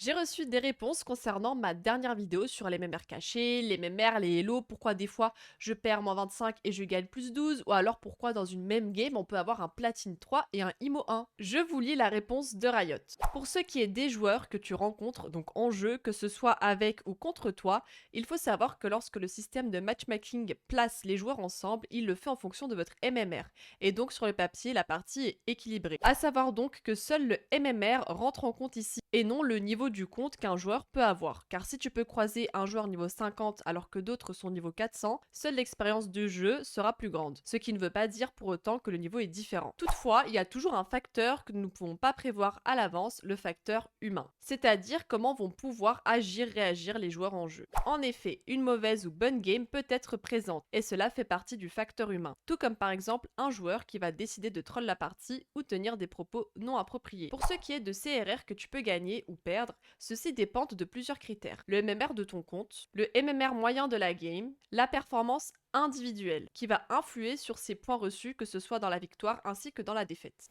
J'ai reçu des réponses concernant ma dernière vidéo sur les MMR cachés, les MMR, les Hello, pourquoi des fois je perds -25 et je gagne +12, ou alors pourquoi dans une même game on peut avoir un platine 3 et un IMO 1. Je vous lis la réponse de Riot. Pour ce qui est des joueurs que tu rencontres donc en jeu, que ce soit avec ou contre toi, il faut savoir que lorsque le système de matchmaking place les joueurs ensemble, il le fait en fonction de votre MMR. Et donc sur le papier, la partie est équilibrée. À savoir donc que seul le MMR rentre en compte ici et non le niveau du compte qu'un joueur peut avoir. Car si tu peux croiser un joueur niveau 50 alors que d'autres sont niveau 400, seule l'expérience de jeu sera plus grande. Ce qui ne veut pas dire pour autant que le niveau est différent. Toutefois, il y a toujours un facteur que nous ne pouvons pas prévoir à l'avance, le facteur humain. C'est-à-dire comment vont pouvoir agir, réagir les joueurs en jeu. En effet, une mauvaise ou bonne game peut être présente et cela fait partie du facteur humain. Tout comme par exemple un joueur qui va décider de troll la partie ou tenir des propos non appropriés. Pour ce qui est de CRR que tu peux gagner ou perdre, ceci dépend de plusieurs critères. Le MMR de ton compte, le MMR moyen de la game, la performance individuelle qui va influer sur ses points reçus que ce soit dans la victoire ainsi que dans la défaite.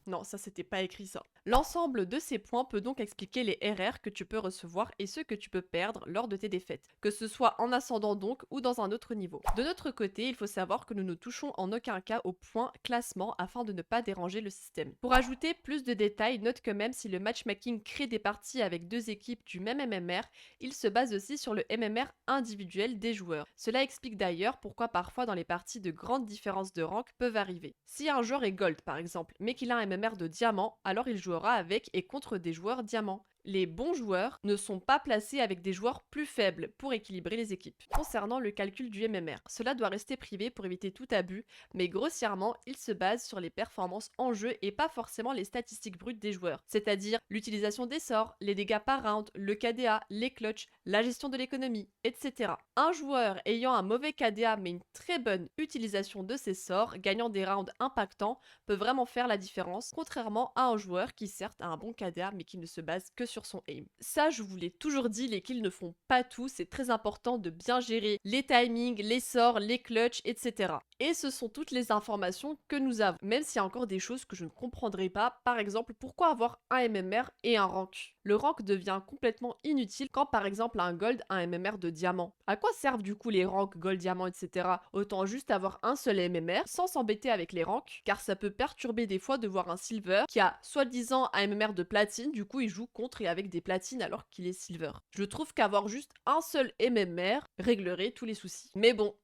Non, ça c'était pas écrit ça. L'ensemble de ces points peut donc expliquer les RR que tu peux recevoir et ceux que tu peux perdre lors de tes défaites, que ce soit en ascendant donc ou dans un autre niveau. De notre côté, il faut savoir que nous ne touchons en aucun cas au point classement afin de ne pas déranger le système. Pour ajouter plus de détails, note que même si le matchmaking crée des parties avec deux équipes du même MMR, il se base aussi sur le MMR individuel des joueurs. Cela explique d'ailleurs pourquoi parfois dans les parties de grandes différences de rank peuvent arriver. Si un joueur est gold par exemple, mais qu'il a un MMR de diamant, alors il jouera avec et contre des joueurs diamants. Les bons joueurs ne sont pas placés avec des joueurs plus faibles pour équilibrer les équipes. Concernant le calcul du MMR, cela doit rester privé pour éviter tout abus, mais grossièrement, il se base sur les performances en jeu et pas forcément les statistiques brutes des joueurs, c'est-à-dire l'utilisation des sorts, les dégâts par round, le KDA, les clutches, la gestion de l'économie, etc. Un joueur ayant un mauvais KDA mais une très bonne utilisation de ses sorts, gagnant des rounds impactants, peut vraiment faire la différence, contrairement à un joueur qui certes a un bon KDA mais qui ne se base que sur son aim. Ça, je vous l'ai toujours dit, les kills ne font pas tout, c'est très important de bien gérer les timings, les sorts, les clutches, etc. Et ce sont toutes les informations que nous avons, même s'il y a encore des choses que je ne comprendrai pas, par exemple, pourquoi avoir un MMR et un rank? Le rank devient complètement inutile quand par exemple un gold a un MMR de diamant. À quoi servent du coup les ranks, gold, diamant, etc. Autant juste avoir un seul MMR sans s'embêter avec les ranks, car ça peut perturber des fois de voir un silver qui a soi-disant un MMR de platine, du coup il joue contre et avec des platines alors qu'il est silver. Je trouve qu'avoir juste un seul MMR réglerait tous les soucis. Mais bon,